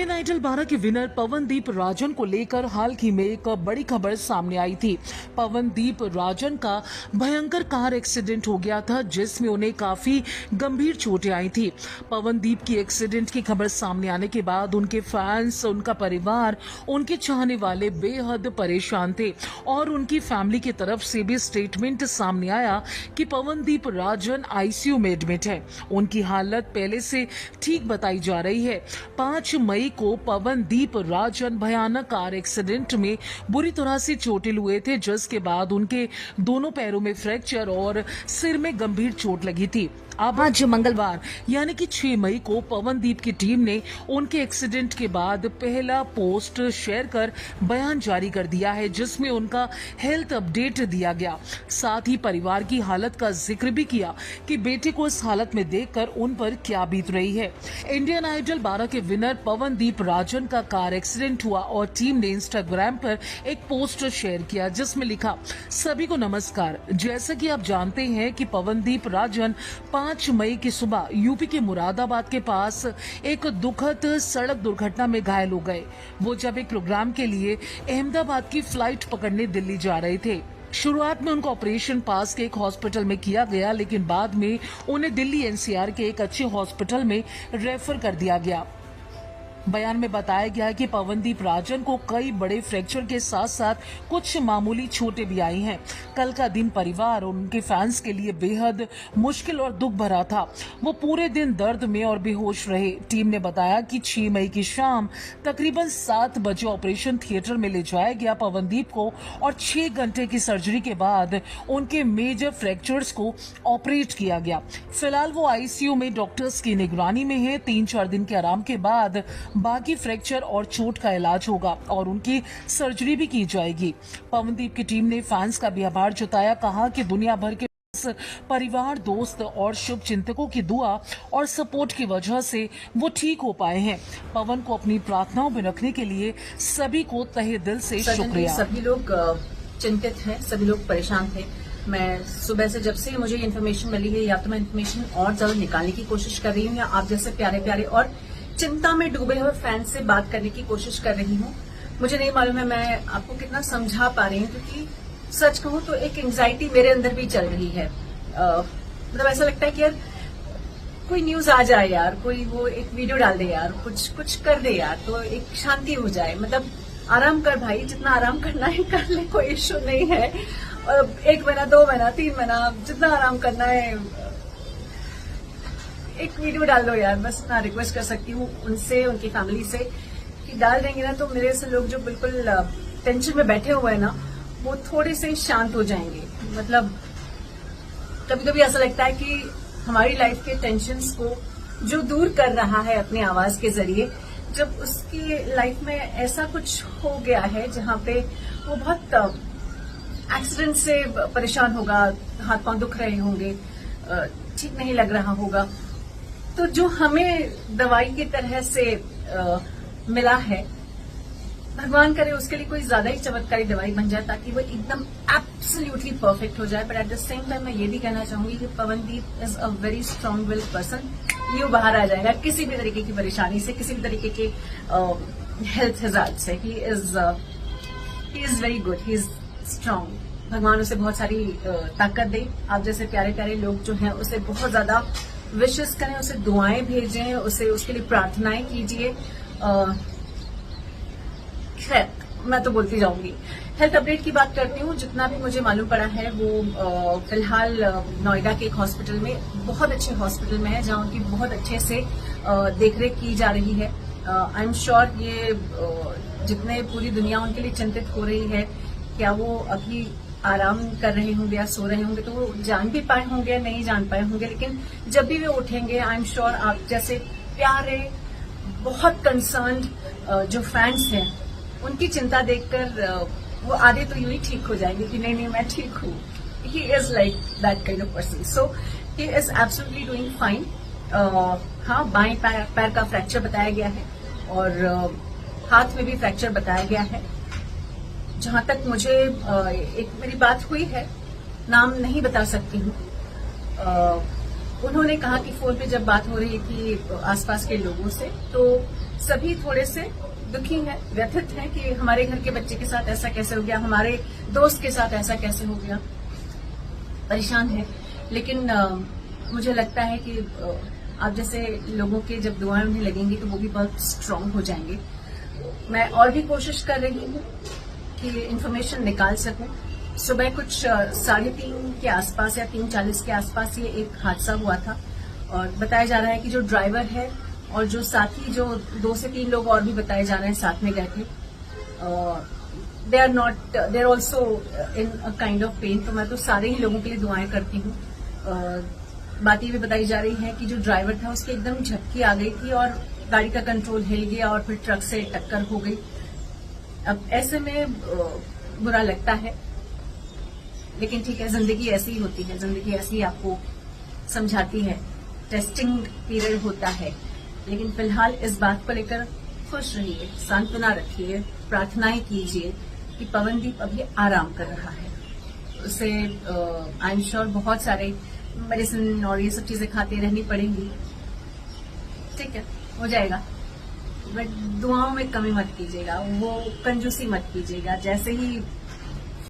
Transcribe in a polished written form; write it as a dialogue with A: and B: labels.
A: Indian idol 12 के winner Pawandeep Rajan को लेकर हाल ही में एक बड़ी खबर सामने आई थी। पवनदीप राजन का भयंकर कार एक्सीडेंट हो गया था, जिसमें उन्हें काफी गंभीर चोटें आई थी। पवनदीप की एक्सीडेंट की खबर सामने आने के बाद उनके फैंस, उनका परिवार, उनके चाहने वाले बेहद परेशान थे और उनकी फैमिली की तरफ से भी स्टेटमेंट सामने आया कि पवनदीप राजन आईसीयू में एडमिट है। उनकी हालत पहले से ठीक बताई जा रही है। 5 मई को पवनदीप राजन भयानक कार एक्सीडेंट में बुरी तरह से चोटिल हुए थे, जिसके बाद उनके दोनों पैरों में फ्रैक्चर और सिर में गंभीर चोट लगी थी। अब आज मंगलवार यानी कि 6 मई को पवनदीप की टीम ने उनके एक्सीडेंट के बाद पहला पोस्ट शेयर कर बयान जारी कर दिया है, जिसमें उनका हेल्थ अपडेट दिया गया। साथ ही परिवार की हालत का जिक्र भी किया कि बेटे को इस हालत में देखकर उन पर क्या बीत रही है। इंडियन आइडल 12 के विनर पवनदीप राजन का कार एक्सीडेंट हुआ और टीम ने इंस्टाग्राम पर एक पोस्ट शेयर किया, जिसमें लिखा, सभी को नमस्कार। जैसा कि आप जानते हैं कि पवनदीप राजन 5 मई की सुबह यूपी के मुरादाबाद के पास एक दुखद सड़क दुर्घटना में घायल हो गए। वो जब एक प्रोग्राम के लिए अहमदाबाद की फ्लाइट पकड़ने दिल्ली जा रहे थे। शुरुआत में उनका ऑपरेशन पास के एक हॉस्पिटल में किया गया, लेकिन बाद में उन्हें दिल्ली एनसीआर के एक अच्छे हॉस्पिटल में रेफर कर दिया गया। बयान में बताया गया है कि पवनदीप राजन को कई बड़े फ्रैक्चर के साथ साथ कुछ मामूली चोटें भी आई हैं। कल का दिन परिवार और उनके फैंस के लिए बेहद मुश्किल और दुख भरा था। वो पूरे दिन दर्द में और बेहोश रहे। टीम ने बताया कि 6 मई की शाम तकरीबन 7 बजे ऑपरेशन थिएटर में ले जाया गया पवनदीप को और 6 घंटे की सर्जरी के बाद उनके मेजर फ्रैक्चर्स को ऑपरेट किया गया। फिलहाल वो आईसीयू में डॉक्टर्स की निगरानी में है। 3-4 दिन के आराम के बाद बाकी फ्रैक्चर और चोट का इलाज होगा और उनकी सर्जरी भी की जाएगी। पवनदीप की टीम ने फैंस का भी आभार जताया, कहा कि दुनिया भर के परिवार, दोस्त और शुभ चिंतकों की दुआ और सपोर्ट की वजह से वो ठीक हो पाए हैं। पवन को अपनी प्रार्थनाओं में रखने के लिए सभी को तहे दिल से शुक्रिया।
B: सभी लोग चिंतित हैं, सभी लोग परेशान थे। मैं सुबह से जब से मुझे इन्फॉर्मेशन मिली है, या तो मैं इन्फॉर्मेशन और ज्यादा निकालने की कोशिश कर रही हूँ या आप जैसे प्यारे प्यारे और चिंता में डूबे हुए फैंस से बात करने की कोशिश कर रही हूँ। मुझे नहीं मालूम है मैं आपको कितना समझा पा रही हूँ, क्योंकि सच कहूँ तो एक एंजाइटी मेरे अंदर भी चल रही है। मतलब ऐसा लगता है कि यार कोई न्यूज आ जाए यार, कोई वो एक वीडियो डाल दे यार, कुछ कर दे यार, तो एक शांति हो जाए। मतलब आराम कर भाई, जितना आराम करना है कर ले, कोई इश्यू नहीं है। 1 महीना, 2 महीना, 3 महीना, जितना आराम करना है एक वीडियो डाल दो यार। बस मैं रिक्वेस्ट कर सकती हूँ उनसे, उनकी फैमिली से, कि डाल देंगे ना तो मेरे से लोग जो बिल्कुल टेंशन में बैठे हुए हैं ना, वो थोड़े से शांत हो जाएंगे। मतलब कभी कभी ऐसा लगता है कि हमारी लाइफ के टेंशन्स को जो दूर कर रहा है अपनी आवाज के जरिए, जब उसकी लाइफ में ऐसा कुछ हो गया है जहां पे वो बहुत एक्सीडेंट से परेशान होगा, हाथ पांव दुख रहे होंगे, ठीक नहीं लग रहा होगा, तो जो हमें दवाई की तरह से मिला है, भगवान करे उसके लिए कोई ज्यादा ही चमत्कारी दवाई बन जाए ताकि वो एकदम एब्सोल्युटली परफेक्ट हो जाए। But at the same time मैं ये भी कहना चाहूंगी कि Pawandeep is a very strong will person. ये बाहर आ जाएगा किसी भी तरीके की परेशानी से, किसी भी तरीके के हेल्थ हजार्ड से। He is very good, he is strong. भगवान उसे बहुत सारी ताकत दे। आप जैसे प्यारे प्यारे लोग जो हैं उसे बहुत ज्यादा विशेष करें, उसे दुआएं भेजें, उसे उसके लिए प्रार्थनाएं कीजिए। खैर मैं तो बोलती जाऊंगी। हेल्थ अपडेट की बात करती हूँ। जितना भी मुझे मालूम पड़ा है वो फिलहाल नोएडा के एक हॉस्पिटल में, बहुत अच्छे हॉस्पिटल में है, जहां उनकी बहुत अच्छे से देखरेख की जा रही है। आई एम श्योर ये जितने पूरी दुनिया उनके लिए चिंतित हो रही है, क्या वो अभी आराम कर रहे होंगे या सो रहे होंगे, तो वो जान भी पाए होंगे या नहीं जान पाए होंगे, लेकिन जब भी वे उठेंगे आई एम श्योर आप जैसे प्यारे, बहुत कंसर्न्ड जो फैंस हैं, उनकी चिंता देखकर वो आधे तो यूं ही ठीक हो जाएंगे कि नहीं मैं ठीक हूँ। He is like that kind of person, so he is absolutely doing fine. हाँ, बाएं पैर का फ्रैक्चर बताया गया है और हाथ में भी फ्रैक्चर बताया गया है। जहां तक मुझे एक मेरी बात हुई है, नाम नहीं बता सकती हूँ, उन्होंने कहा कि फोन पे जब बात हो रही थी आसपास के लोगों से, तो सभी थोड़े से दुखी हैं, व्यथित हैं कि हमारे घर के बच्चे के साथ ऐसा कैसे हो गया, हमारे दोस्त के साथ ऐसा कैसे हो गया, परेशान है। लेकिन मुझे लगता है कि आप जैसे लोगों के जब दुआएं उन्हें लगेंगी तो वो भी बहुत स्ट्रांग हो जाएंगे। मैं और भी कोशिश कर रही हूँ कि इन्फॉर्मेशन निकाल सकूं। सुबह कुछ 3:30 के आसपास या 3:40 के आसपास ये एक हादसा हुआ था और बताया जा रहा है कि जो ड्राइवर है और जो साथी, जो 2 से 3 लोग और भी बताए जा रहे हैं साथ में गए थे, they are also in a kind of pain. तो मैं तो सारे ही लोगों के लिए दुआएं करती हूँ। बात ये भी बताई जा रही है कि जो ड्राइवर था उसकी एकदम झपकी आ गई थी और गाड़ी का कंट्रोल हिल गया और फिर ट्रक से टक्कर हो गई। अब ऐसे में बुरा लगता है, लेकिन ठीक है, जिंदगी ऐसी ही होती है, जिंदगी ऐसी ही आपको समझाती है। टेस्टिंग पीरियड होता है, लेकिन फिलहाल इस बात को लेकर खुश रहिए, सांत्वना रखिए, प्रार्थनाएं कीजिए कि पवनदीप अभी आराम कर रहा है। उसे आई एम श्योर बहुत सारे मेडिसिन और ये सब चीजें खाते रहनी पड़ेंगी। ठीक है, हो जाएगा, बट दुआओं में कमी मत कीजिएगा, वो कंजूसी मत कीजिएगा। जैसे ही